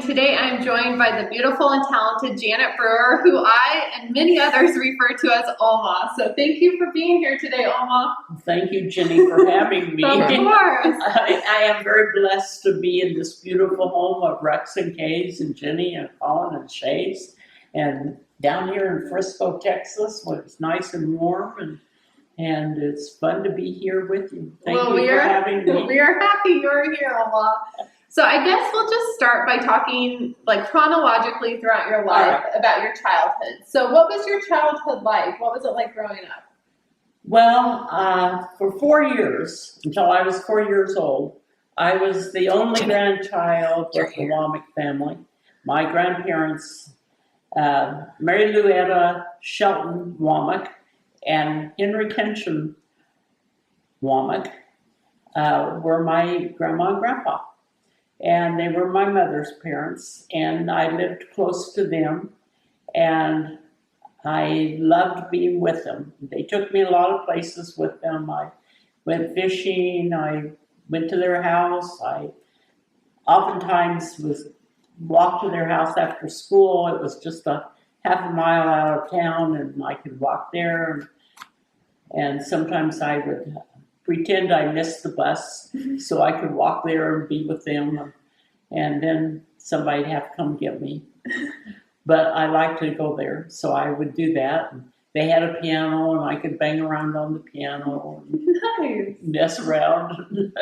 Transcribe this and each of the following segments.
today I'm joined by the beautiful and talented Janet Brewer, who I and many others refer to as Oma. So thank you for being here today, Oma. Thank you, Jenny, for having me. Of course. I am very blessed to be in this beautiful home of Rex and Kay's and Jenny and Colin and Shay's, and down here in Frisco, Texas, where it's nice and warm, and it's fun to be here with you. Thank you for having me. We are happy you're here, Oma. So I guess we'll just start by talking chronologically throughout your life about your childhood. So what was your childhood like? What was it like growing up? Well, for 4 years, until I was 4 years old, I was the only grandchild of the Womack family. My grandparents, Mary Louetta Shelton Womack and Henry Kenshin Womack, were my grandma and grandpa. And they were my mother's parents, and I lived close to them, and I loved being with them. They took me a lot of places with them. I went fishing, I went to their house, I oftentimes walked to their house after school. It was just a half a mile out of town, and I could walk there, and sometimes I would pretend I missed the bus so I could walk there and be with them, and then somebody'd have to come get me. But I liked to go there, so I would do that. They had a piano, and I could bang around on the piano and mess around.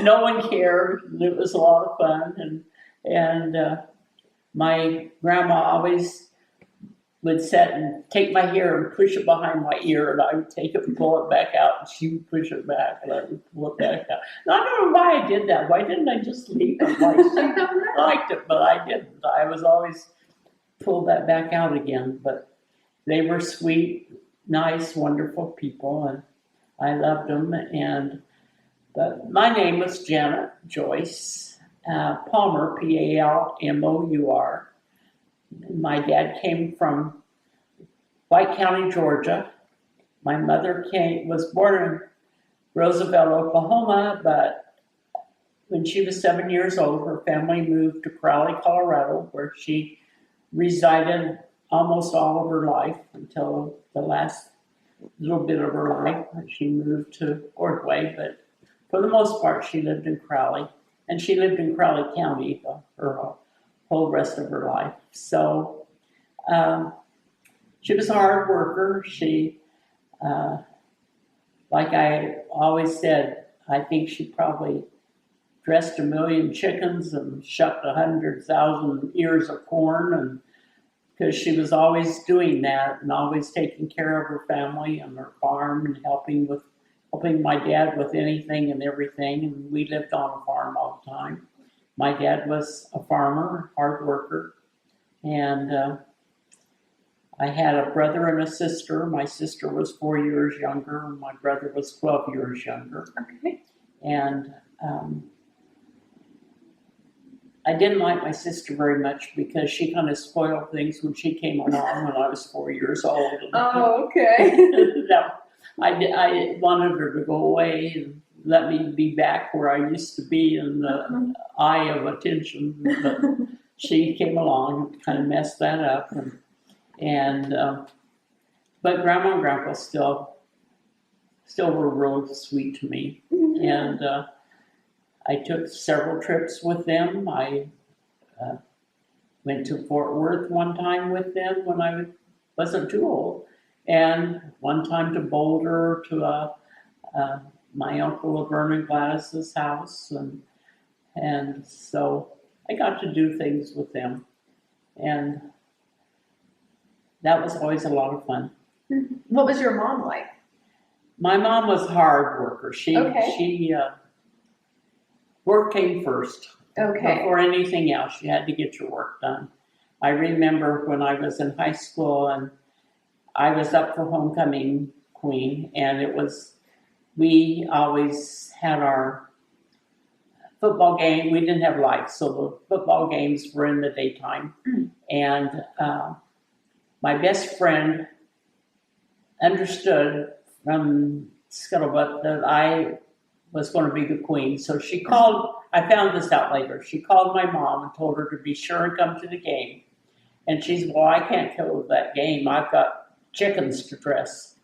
No one cared. It was a lot of fun, and my grandma always would sit and take my hair and push it behind my ear, and I would take it and pull it back out, and she would push it back, and I would pull it back out. And I don't know why I did that. Why didn't I just leave it? She liked it, but I didn't. I was always pull that back out again. But they were sweet, nice, wonderful people, and I loved them. But my name was Janet Joyce Palmer, Palmour. My dad came from White County, Georgia. My mother was born in Roosevelt, Oklahoma, but when she was 7 years old, her family moved to Crowley, Colorado, where she resided almost all of her life until the last little bit of her life. She moved to Ordway, but for the most part, she lived in Crowley, and she lived in Crowley County her whole rest of her life. So she was a hard worker. She, like I always said, I think she probably dressed 1 million chickens and shucked 100,000 ears of corn, and because she was always doing that and always taking care of her family and her farm and helping my dad with anything and everything. And we lived on a farm all the time. My dad was a farmer, hard worker, and I had a brother and a sister. My sister was 4 years younger, and my brother was 12 years younger. Okay. And I didn't like my sister very much because she kind of spoiled things when she came along when I was 4 years old. Oh, okay. No, I wanted her to go away and let me be back where I used to be in the eye of attention, but she came along and kind of messed that up, but Grandma and Grandpa still were real sweet to me, and I took several trips with them. I went to Fort Worth one time with them when I wasn't too old, and one time to Boulder to my uncle Laverne and Gladys's house, and so I got to do things with them, and that was always a lot of fun. What was your mom like? My mom was a hard worker. She work came first. Okay. Before anything else, you had to get your work done. I remember when I was in high school and I was up for homecoming queen, and we always had our football game. We didn't have lights, so the football games were in the daytime. And my best friend understood from Scuttlebutt that I was going to be the queen. So she called, I found this out later. She called my mom and told her to be sure and come to the game. And she's, well, I can't go to that game. I've got chickens to dress.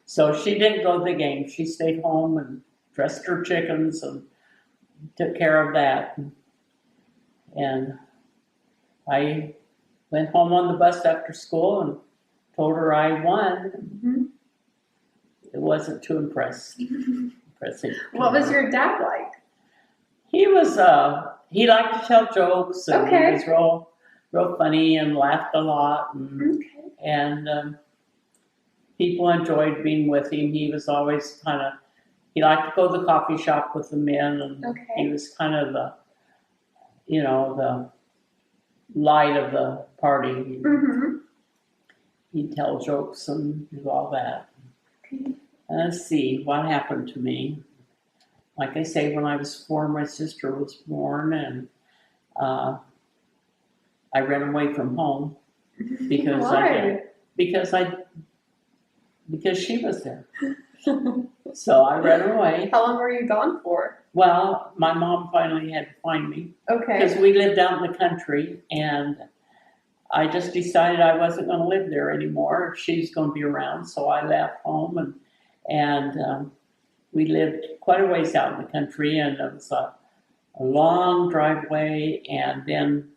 So she didn't go to the game. She stayed home and dressed her chickens and took care of that. And I went home on the bus after school and told her I won. Mm-hmm. It wasn't too impressive. What was your dad like? He was, he liked to tell jokes, and Okay. he was real funny and laughed a lot. And, Okay. and people enjoyed being with him. He was always kind of, he liked to go to the coffee shop with the men, and Okay. he was kind of the, you know, the light of the party. Mm-hmm. He'd tell jokes and do all that. Okay. Let's see, what happened to me? Like I say, when I was 4, my sister was born, and I ran away from home because Why? because she was there. So I ran away. How long were you gone for? Well, my mom finally had to find me Okay. because we lived out in the country, and I just decided I wasn't going to live there anymore. She's going to be around, so I left home, and we lived quite a ways out in the country, and it was a long driveway, and then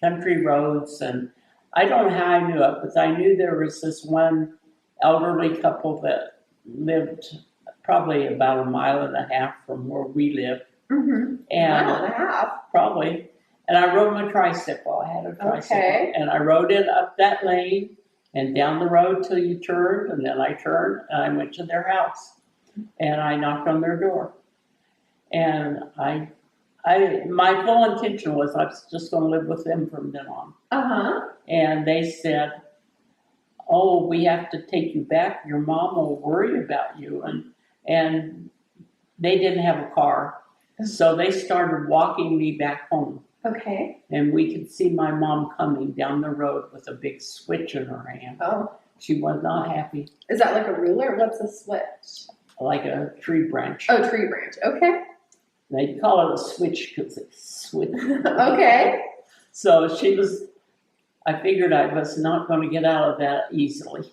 country roads, and I don't know how I knew it, but I knew there was this one elderly couple that lived probably about 1.5 miles from where we lived, Mm-hmm. and Mile and a half. probably. And I rode my tricycle. I had a tricycle, Okay. and I rode it up that lane and down the road till you turned, and then I turned and I went to their house, and I knocked on their door, and my full intention was I was just going to live with them from then on. Uh-huh. And they said, "Oh, we have to take you back. Your mom will worry about you." And they didn't have a car, so they started walking me back home. Okay. And we could see my mom coming down the road with a big switch in her hand. Oh. She was not happy, Is that like a ruler? What's a switch? like a tree branch. Oh, tree branch. Okay. They call it a switch because it's switch. Okay. So I figured I was not going to get out of that easily.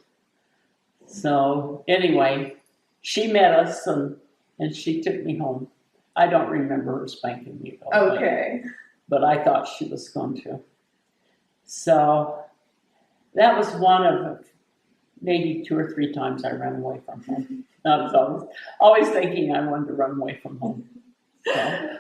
So anyway, she met us, and she took me home. I don't remember her spanking me though. Okay. But I thought she was going to. So that was one of maybe 2 or 3 times I ran away from home. I was always thinking I wanted to run away from home.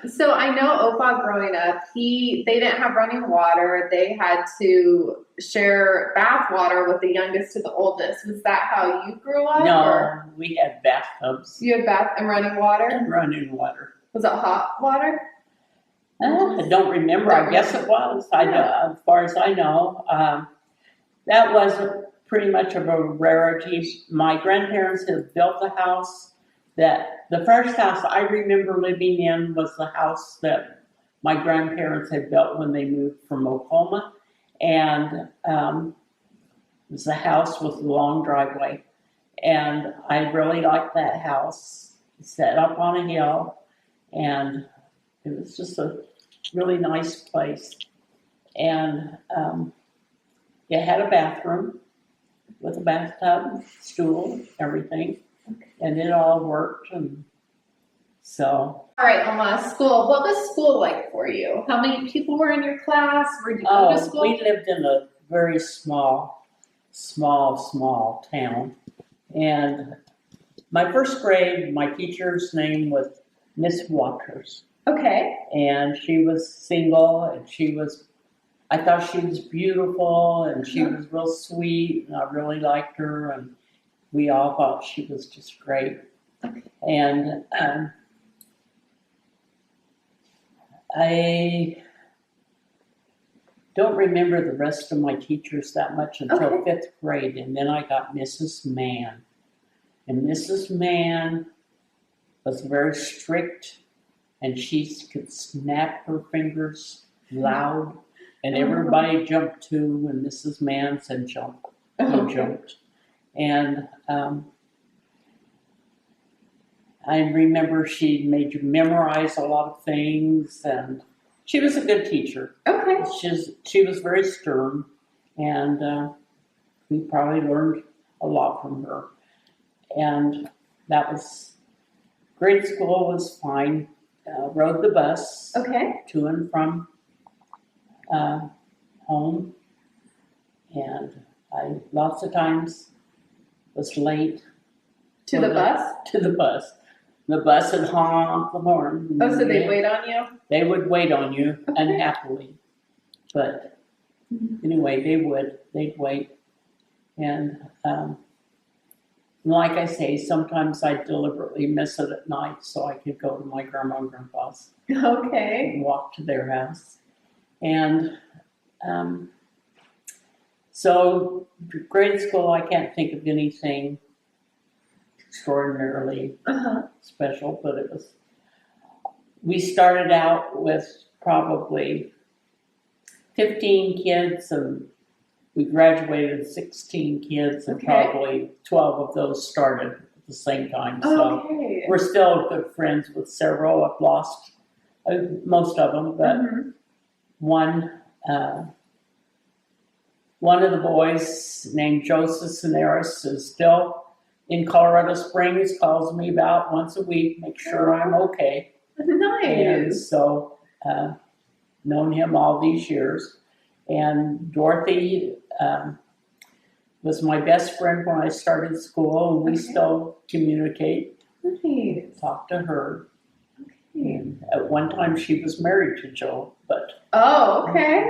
So I know Opa growing up, they didn't have running water. They had to share bath water with the youngest to the oldest. Was that how you grew up? No, Or we had bathtubs you had bath and running water? and running water. Was it hot water? I don't remember. I guess it was. As far as I know, that was pretty much of a rarity. My grandparents had built the house. The first house I remember living in was the house that my grandparents had built when they moved from Oklahoma, and it was a house with a long driveway, and I really liked that house. It set up on a hill, and it was just a really nice place, and it had a bathroom with a bathtub, stool, everything, and it all worked, and so. All right, Mama, school. What was school like for you? How many people were in your class? Where did you go to school? We lived in a very small town, and my first grade, my teacher's name was Miss Waters. Okay. And she was single, and I thought she was beautiful, and she was real sweet, and I really liked her, and we all thought she was just great. Okay. And I don't remember the rest of my teachers that much until Okay. 5th grade, and then I got Mrs. Mann. And Mrs. Mann was very strict, and she could snap her fingers loud, and everybody jumped too when Mrs. Mann said jump. He jumped. And I remember she made you memorize a lot of things, and she was a good teacher. Okay. She was very stern, and we probably learned a lot from her. And that was, grade school was fine. Rode the bus Okay. to and from home, and I lots of times was late To the bus? to the bus. The bus would honk the horn. Oh, so they'd wait on you? They would wait on you Okay. unhappily, but anyway, they'd wait, and like I say, sometimes I deliberately miss it at night so I could go to my grandma and grandpa's Okay. and walk to their house, and so grade school, I can't think of anything extraordinarily Uh-huh. special, but we started out with probably 15 kids, and we graduated 16 kids, and Okay. probably 12 of those started at the same time. So Okay. we're still good friends with several. I've lost most of them, but Mhm. one of the boys named Joseph Sonaris is still in Colorado Springs, calls me about once a week, make sure I'm okay. And Nice. so, known him all these years. And Dorothy was my best friend when I started school, and we Okay. still communicate, Nice. talk to her. Okay. And at one time she was married to Joe, but Oh, okay.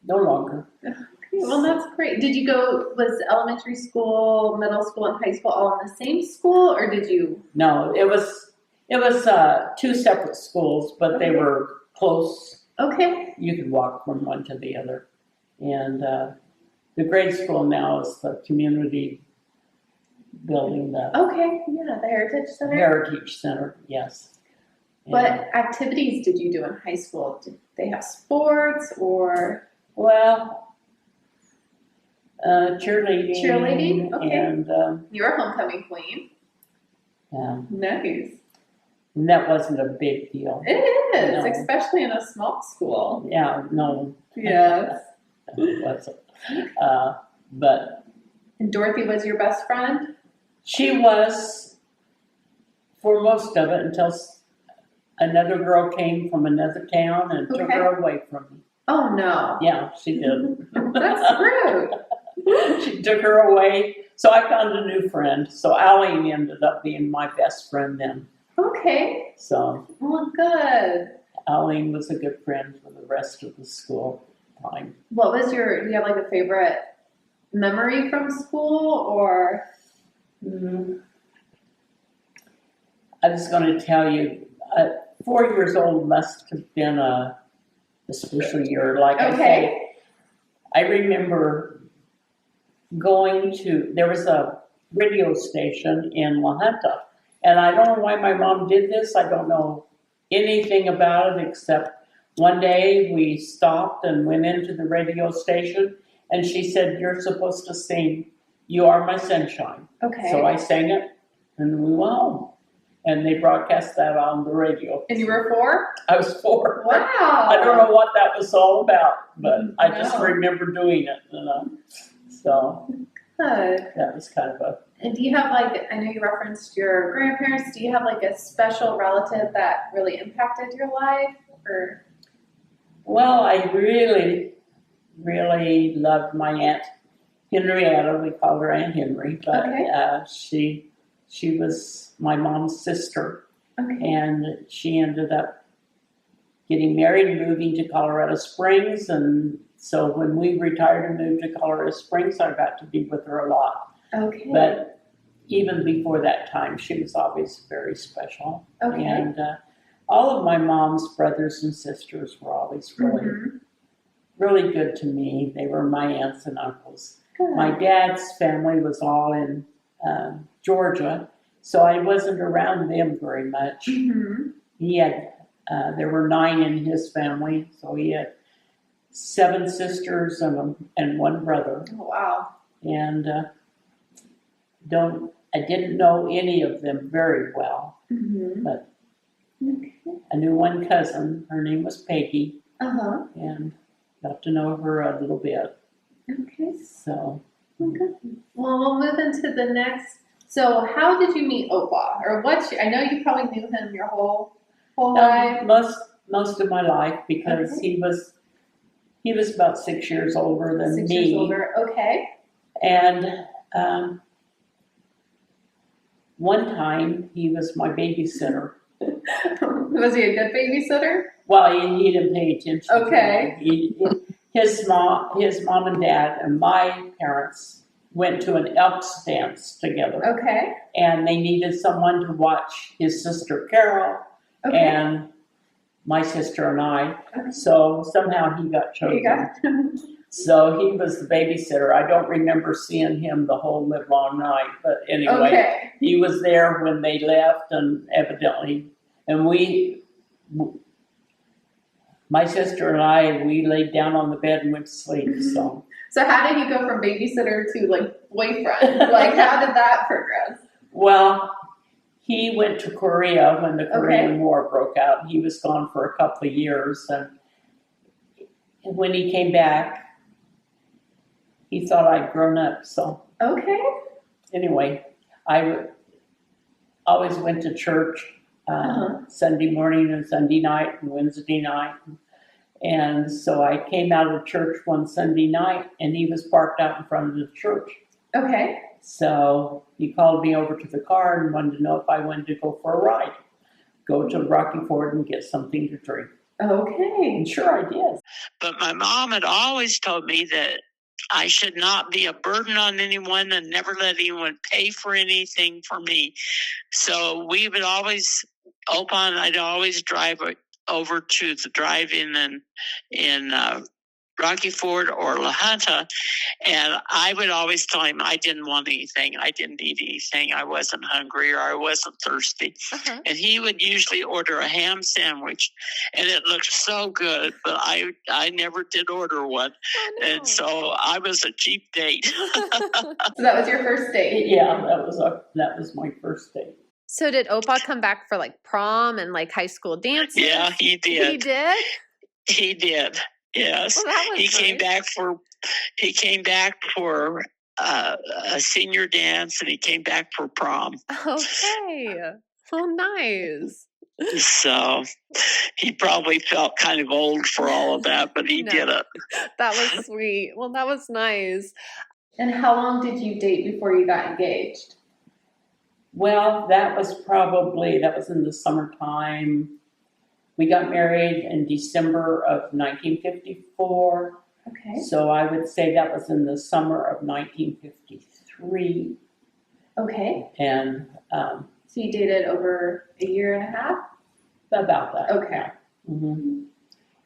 no longer. Okay, well, that's great. Was elementary school, middle school, and high school all in the same school, or did you? No, it was two separate schools, but they Okay. were close. Okay. You could walk from one to the other. And the grade school now is the community building, the Okay, yeah, the Heritage Center. Heritage Center, yes. What And, activities did you do in high school? Did they have sports or? well, cheerleading. Cheerleading? Okay. And You were homecoming queen. Nice. that wasn't a big deal. It is, No. especially in a small school. Yeah, no, Yes. it wasn't. But And Dorothy was your best friend? she was for most of it until another girl came from another town and took Okay. her away from me. Oh, no. Yeah, she did. That's rude. She took her away, so I found a new friend. So Allie ended up being my best friend then. Okay. So Well, good. Allie was a good friend for the rest of the school time. Do you have like a favorite memory from school or? I was going to tell you, 4 years old must have been a special year. Like I say, I remember there was a radio station in La Junta, and I don't know why my mom did this. I don't know anything about it except one day we stopped and went into the radio station, and she said, "You're supposed to sing 'You Are My Sunshine.'" Okay. So I sang it, and we went home. And they broadcast that on the radio. And you were 4? I was 4. Wow. I don't know what that was all about, but I just No. remember doing it. So Good. that was kind of And do you have I know you referenced your grandparents, do you have like a special relative that really impacted your life or? well, I really, really loved my Aunt Henrietta. We called her Aunt Henry, but Okay. she was my mom's sister, Okay. and she ended up getting married and moving to Colorado Springs. And so when we retired and moved to Colorado Springs, I got to be with her a lot. Okay. But even before that time, she was always very special. Okay. And all of my mom's brothers and sisters were always really, Mhm. really good to me. They were my aunts and uncles. Good. My dad's family was all in Georgia, so I wasn't around them very much. Mhm. He had, there were 9 in his family, so he had 7 sisters and one brother. Oh, wow. And don't I didn't know any of them very well, Mm-hmm. but Okay. I knew one cousin. Her name was Peggy, Uh-huh. and got to know her a little bit. Okay. So, Okay. Well, we'll move into the next. So, how did you meet Opa? Or I know you probably knew him your whole life. most of my life, because Okay. he was about 6 years older than 6 me, years older. Okay. and one time he was my babysitter. Was he a good babysitter? Well, he didn't pay attention. Okay. To me. His mom and dad, and my parents went to an Elks dance together, Okay. and they needed someone to watch his sister Carol Okay. and my sister and I. Okay. So somehow he got There chosen. you go. So he was the babysitter. I don't remember seeing him the whole livelong night, but anyway, Okay. he was there when they left, and evidently, and my sister and I, we laid down on the bed and went to sleep. So how did you go from babysitter to like boyfriend? Like, how did that progress? well, he went to Korea when the Korean Okay. War broke out. He was gone for a couple of years, and when he came back, he thought I'd grown up. So Okay. anyway, I always went to church Sunday morning and Sunday night and Wednesday night. And so I came out of church one Sunday night, and he was parked out in front of the church. Okay. So he called me over to the car and wanted to know if I wanted to go for a ride, go to Rocky Ford and get something to drink. Okay. And sure I did. But my mom had always told me that I should not be a burden on anyone and never let anyone pay for anything for me. So we would always, Opa and I'd always drive over to the drive-in in Rocky Ford or La Junta, and I would always tell him I didn't want anything. I didn't eat anything. I wasn't hungry or I wasn't thirsty. And he would usually order a ham sandwich, and it looked so good, but I never did order one. Oh, no. And so I was a cheap date. So that was your first date? Yeah, that was my first date. So did Opa come back for like prom and like high school dances? Yeah, he did. He did? He did. Yes. Well, that was He came nice. back for a senior dance, and he came back for prom. Okay. Oh, nice. So he probably felt kind of old for all of that, but he No. did it. That was sweet. Well, that was nice. And how long did you date before you got engaged? Well, that was in the summertime. We got married in December of 1954. Okay. So I would say that was in the summer of 1953. Okay. And So you dated over a year and a half? about that. Okay. Mm-hmm.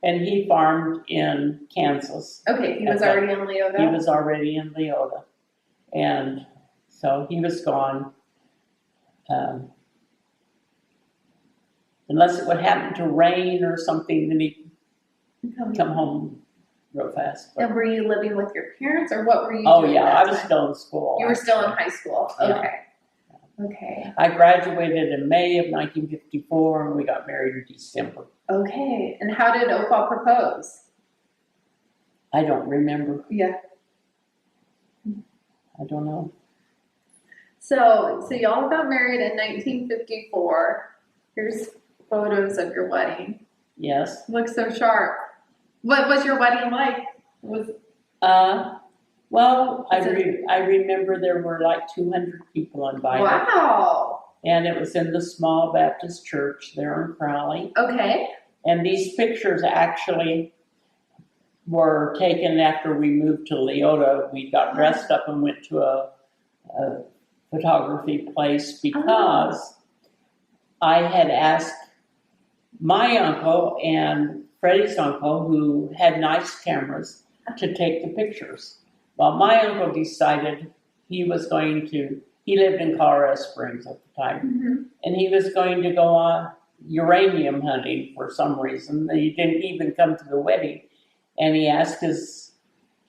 And he farmed in Kansas. Okay, he was already in Leota? He was already in Leota. And so he was gone. Unless it would happen to rain or something, then he'd come home real fast. And were you living with your parents, or what were you Oh doing yeah, that I was time? still in school. You were still in actually. high school? Yeah. Okay. Okay. I graduated in May of 1954, and we got married in December. Okay. And how did Opa propose? I don't remember. Yeah. I don't know. So y'all got married in 1954. Here's photos of your wedding. Yes. Looks so sharp. What was your wedding like? Well, I remember there were like 200 people invited. Wow. And it was in the small Baptist church there in Crowley. Okay. And these pictures actually were taken after we moved to Leota. We got dressed up and went to a photography place because I had asked my uncle and Freddie's uncle, who had nice cameras, to take the pictures. Well, my uncle decided he lived in Colorado Springs at the time, Mm-hmm. and he was going to go on uranium hunting for some reason. He didn't even come to the wedding, and he asked his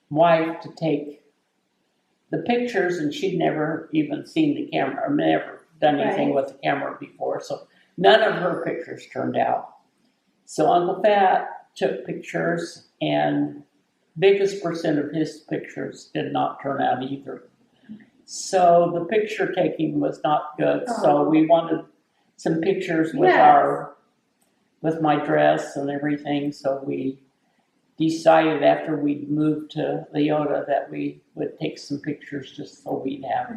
wife to take the pictures, and she'd never even seen the camera, or never done anything with the camera before, so none of her pictures turned out. So Uncle Fat took pictures, and biggest percent of his pictures did not turn out either. So the picture taking was not good. So we wanted some pictures with with my dress and everything. So we decided after we moved to Leota that we would take some pictures just so we'd have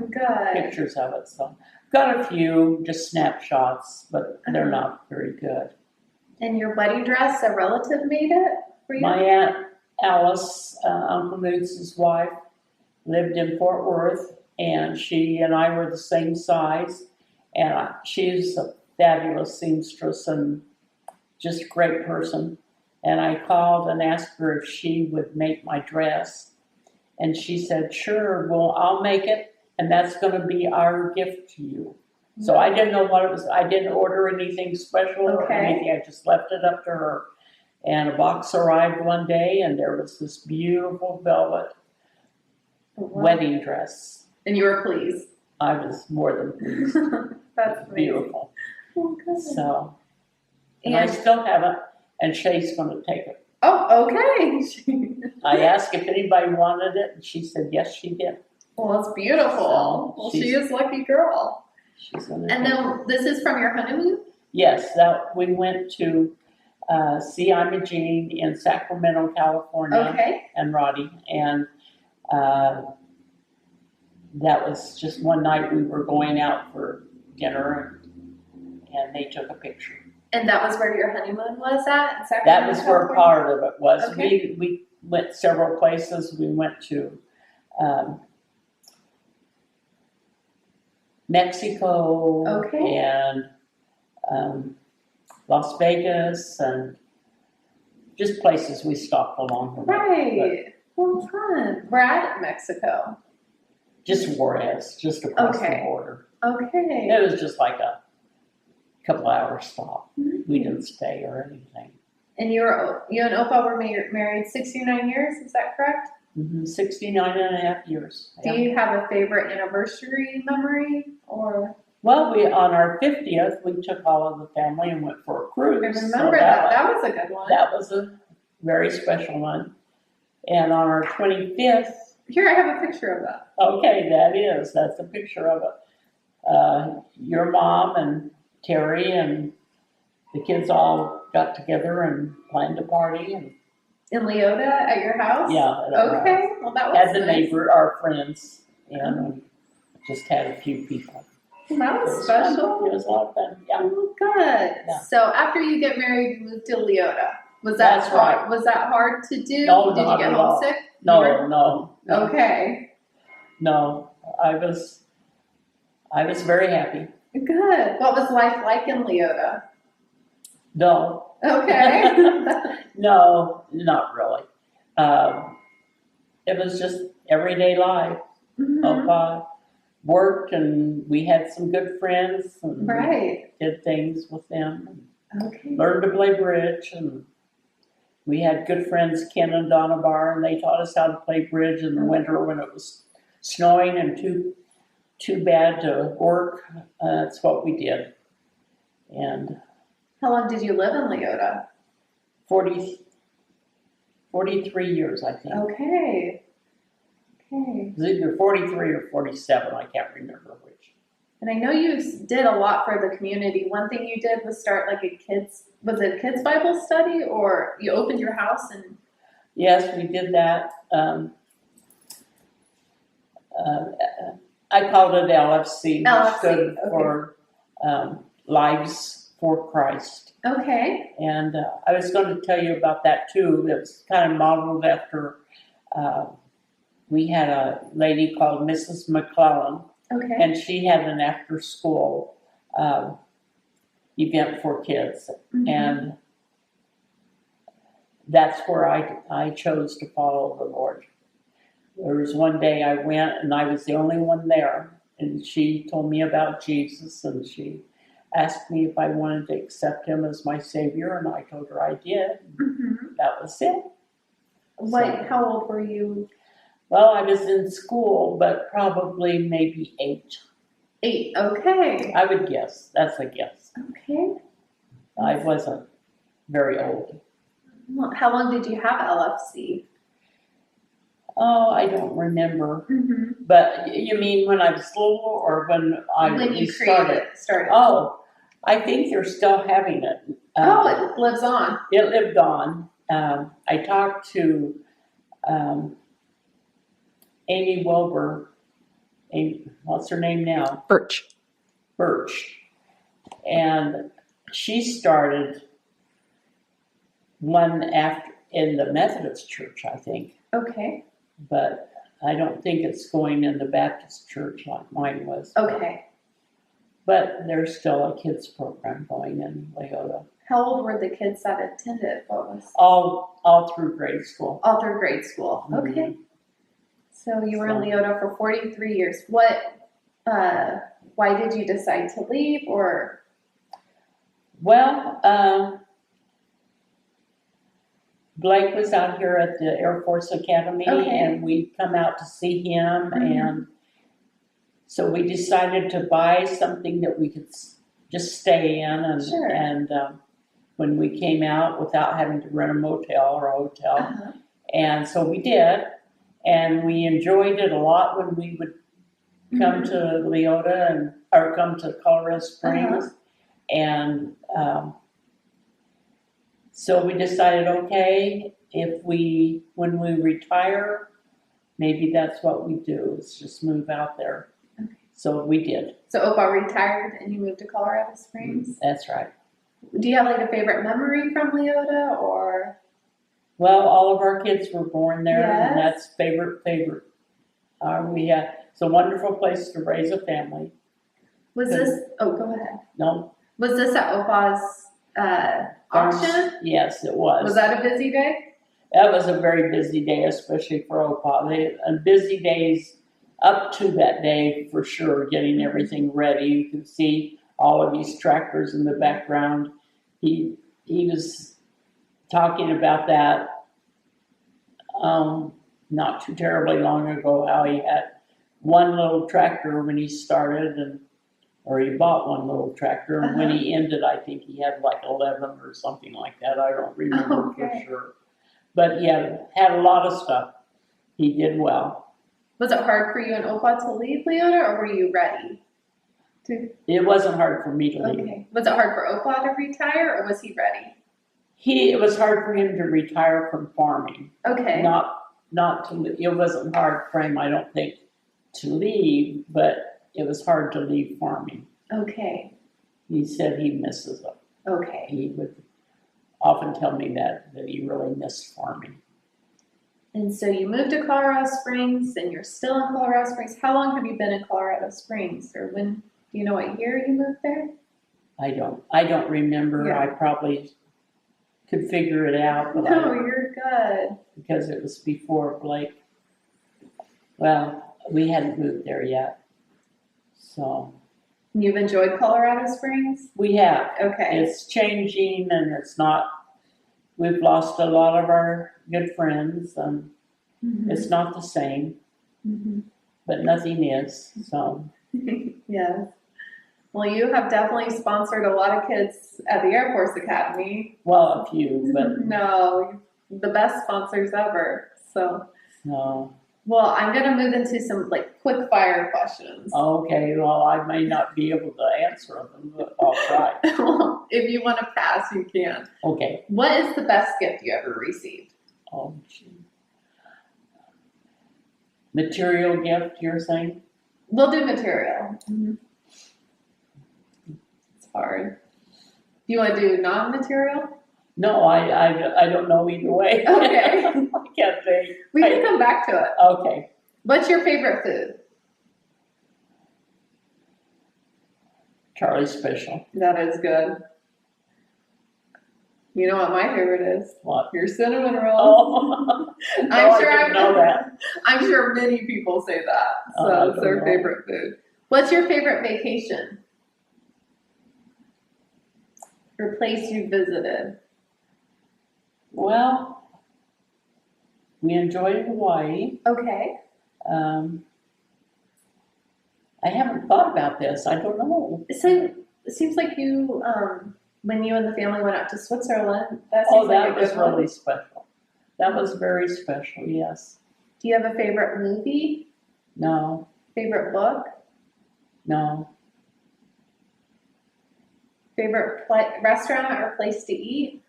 pictures of it. So got a few, just snapshots, but they're not very good. And your wedding dress, a relative made it for you? My Aunt Alice, Uncle Moots' wife, lived in Fort Worth, and she and I were the same size. And she's a fabulous seamstress and just a great person. And I called and asked her if she would make my dress. And she said, sure, well, I'll make it, and that's going to be our gift to you. So I didn't know what it was. I didn't order anything special or anything. I just left it up to her. And a box arrived one day, and there was this beautiful velvet wedding dress. And you were pleased. I was more than pleased. That's beautiful. Oh, good. So, and I still have it, and Shay's going to take it. Oh, okay. I asked if anybody wanted it, and she said yes, she did. Well, it's beautiful. So well, she is a lucky girl. She's going And then this is from your honeymoon? Yes, we went to see Imogene in Sacramento, California, and Roddy, and that was just one night we were going out for dinner, and they took a picture. And that was where your honeymoon was at in Sacramento, That was where California? part of it was. Okay. We went several places. We went to Mexico and Las Vegas, and just places we stopped along the way. Right. Well, fun. We're at Mexico. Just Juarez, just across the border. Okay. It was just like a couple hours stop. We didn't stay or anything. And you and Opa were married 69 years, is that correct? 69 and a half years. Do you have a favorite anniversary memory or? Well, on our 50th, we took all of the family and went for a cruise. I remember that. That was a good one. That was a very special one. And on our 25th. Here, I have a picture of that. Okay, that's a picture of it. Your mom and Terry and the kids all got together and planned a party. And in Leota at your house? Yeah. Okay, well that was had the nice. neighbor, our friends, and just had a few people. That was special. It was a lot of fun. Yeah. Oh, good. Yeah. So after you get married, you moved to Leota. Was that That's hard? right. Was that hard to do? No, Did you not get at all. homesick? No. Okay. No, I was very happy. Good. What was life like in Leota? No. Okay. No, not really. It was just everyday life. Opa worked, and we had some good friends, and we did things with them. Okay. Learned to play bridge, and we had good friends, Ken and Donna Barr, and they taught us how to play bridge in the winter when it was snowing and too bad to work. That's what we did. And how long did you live in Leota? 43 years, I think. Okay. It was either 43 or 47, I can't remember which. And I know you did a lot for the community. One thing you did was start like a kids Bible study, or you opened your house and? Yes, we did that. I called it LFC, which stood for Lives for Christ. Okay. And I was going to tell you about that too. It was kind of modeled after, we had a lady called Mrs. McClellan. Okay. And she had an after school event for kids. And that's where I chose to follow the Lord. There was one day I went, and I was the only one there, and she told me about Jesus, and she asked me if I wanted to accept him as my Savior, and I told her I did. That was it. How old were you? Well, I was in school, but probably maybe 8. 8. Okay. I would guess. That's a guess. Okay. I wasn't very old. Well, how long did you have LFC? Oh, I don't remember. Mm-hmm. But you mean when I was little or when When you started? started. Oh, I think they're still having it. It lives on. It lived on. I talked to Amy Wilbur. What's her name now? Birch. Birch. And she started one after in the Methodist church, I think. Okay. But I don't think it's going in the Baptist church like mine was. Okay. But there's still a kids program going in Leota. How old were the kids that attended? What was All through grade school. all through grade school? Mhm. Okay. So you were in So- Leota for 43 years. Why did you decide to leave or? Well, Blake was out here at the Air Force Academy, Okay. and we'd come out to see him, Mhm. and so we decided to buy something that we could just stay in, and Sure. when we came out without having to rent a motel or a hotel, Uh-huh. and so we did, and we enjoyed it a lot when we would come Mhm. to Leota or come to Colorado Springs, Uh-huh. and so we decided, okay, when we retire, maybe that's what we do, is just move out there. Okay. So we did. So Opa retired and you moved to Colorado Springs. That's right. Do you have like a favorite memory from Leota or? Well, all of our kids were born there, and Yes. that's favorite. It's a wonderful place to raise a family. Was Good. this? Oh, go ahead. No, Was this at Opa's auction? Yes, it was. Was that a busy day? That was a very busy day, especially for Opa. Busy days up to that day for sure, getting everything ready. You can see all of these tractors in the background. He was talking about that not too terribly long ago, how he had one little tractor when he started, or he bought one little tractor, and when he ended, I think he had like 11 or something like that. I don't remember Okay. for sure. But he had a lot of stuff. He did well. Was it hard for you and Opa to leave Leota, or were you ready? It wasn't hard for me to leave. Okay. Was it hard for Opa to retire, or was he ready? It was hard for him to retire from farming. Okay. Not to. It wasn't hard for him, I don't think, to leave, but it was hard to leave farming. Okay. He said he misses it. Okay. He would often tell me that he really missed farming. And so you moved to Colorado Springs, and you're still in Colorado Springs. How long have you been in Colorado Springs, or when? Do you know what year you moved there? I don't remember. Yeah. I probably could figure it out, but No, you're good. because it was before Blake. Well, we hadn't moved there yet. So You've enjoyed Colorado Springs? we have. Okay. It's changing, and it's not, we've lost a lot of our good friends, and Mhm. it's not the same, Mhm. but nothing is, so. Yes. Well, you have definitely sponsored a lot of kids at the Air Force Academy. Well, a few, but No, the best sponsors ever. So, no. well, I'm gonna move into some like quick fire questions. Okay, well, I may not be able to answer them, but I'll try. Well, if you want to pass, you can. Okay. What is the best gift you ever received? Oh, gee. Material gift, you're saying? We'll do material. It's hard. Do you want to do non-material? No, I don't know either way. Okay. I can't say. We can come back to it. Okay. What's your favorite food? Charlie's Special. That is good. You know what my favorite is? What? Your cinnamon rolls. Oh, no, I'm sure I didn't know that. I'm sure many people say that. Oh, I So don't it's their know. favorite food. What's your favorite vacation? Or place you visited? Well, We enjoyed Hawaii. Okay. I haven't thought about this. I don't know. So it seems like you, when you and the family went out to Switzerland, that Oh, seems like that a was good one. really special. That was very special, yes. Do you have a favorite movie? No, Favorite book? no. Favorite restaurant or place to eat?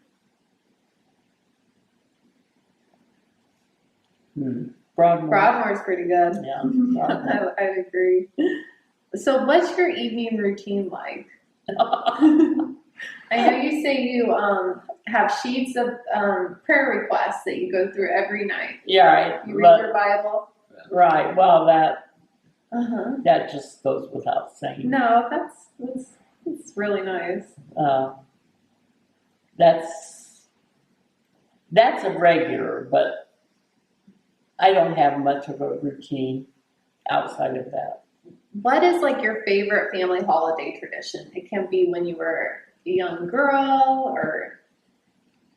Broadmoor. Broadmoor's pretty good. Yeah, Broadmoor. I agree. So what's your evening routine like? I know you say you have sheets of prayer requests that you go through every night. Yeah, right. You read your Bible? Right. Well, Uh-huh. that just goes without saying. No, that's really nice. That's a regular, but I don't have much of a routine outside of that. What is like your favorite family holiday tradition? It can be when you were a young girl or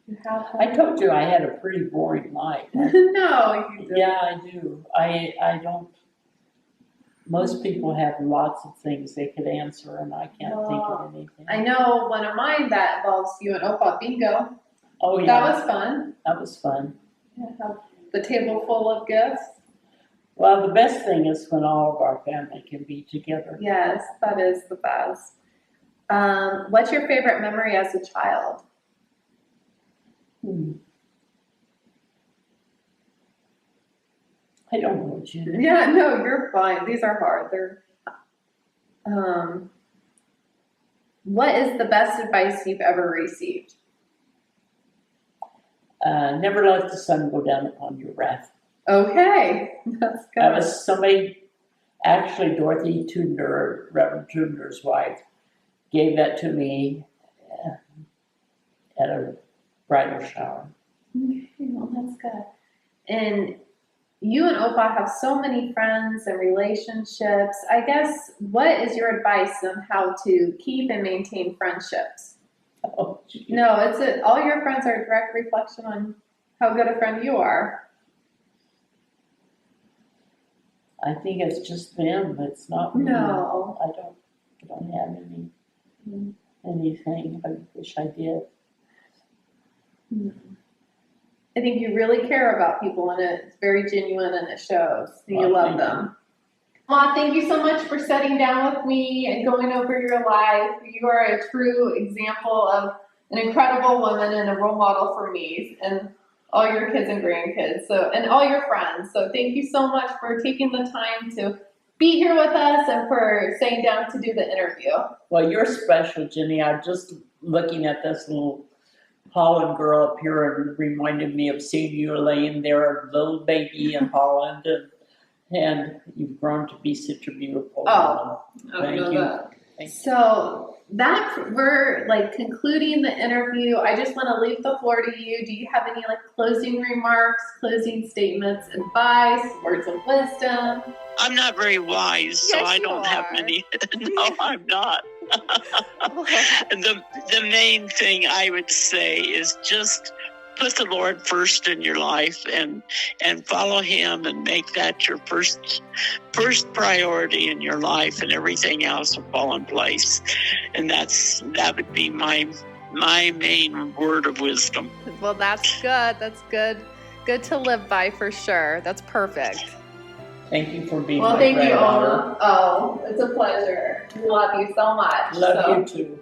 you have I told you I had a pretty boring life. No, you don't. Yeah, I do. I don't. Most people have lots of things they could answer, and I can't think of anything. I know one of mine that involves you and Opa bingo. Oh, yeah. That was fun. That was fun. Have the table full of gifts. Well, the best thing is when all of our family can be together. Yes, that is the best. What's your favorite memory as a child? I don't know, Jen. Yeah, no, you're fine. These are hard. What is the best advice you've ever received? Never let the sun go down upon your wrath. Okay, that's good. That was somebody, actually Dorothy Tudor, Reverend Tudor's wife, gave that to me at a bridal shower. Okay, well, that's good. And you and Opa have so many friends and relationships. I guess, what is your advice on how to keep and maintain friendships? Oh, gee. No, all your friends are a direct reflection on how good a friend you are. I think it's just them. It's not me. No. I don't have anything. I wish I did. I think you really care about people, and it's very genuine, and it shows. And you Well, love thank them. Ma, thank you so much for sitting down with me and going over your life. You are a true example of an incredible woman and a role model for me and all your kids and grandkids, and all your friends. So thank you so much for taking the time to be here with us and for sitting down to do the interview. Well, you're special, Jenny. I'm just looking at this little Holland girl up here and reminded me of seeing you laying there, a little baby in Holland, and you've grown to be such a beautiful woman. Thank you. So we're like concluding the interview. I just want to leave the floor to you. Do you have any like closing remarks, closing statements, advice, words of wisdom? I'm not very wise, so Yes, I you don't have are. many. No, I'm not. The main thing I would say is just put the Lord first in your life and follow Him and make that your first priority in your life, and everything else will fall in place. And that would be my main word of wisdom. Well, that's good. That's good. Good to live by for sure. That's perfect. Thank you for being Well, my thank you, granddaughter. Oma. Oh, it's a pleasure. We love you so much. Love you too.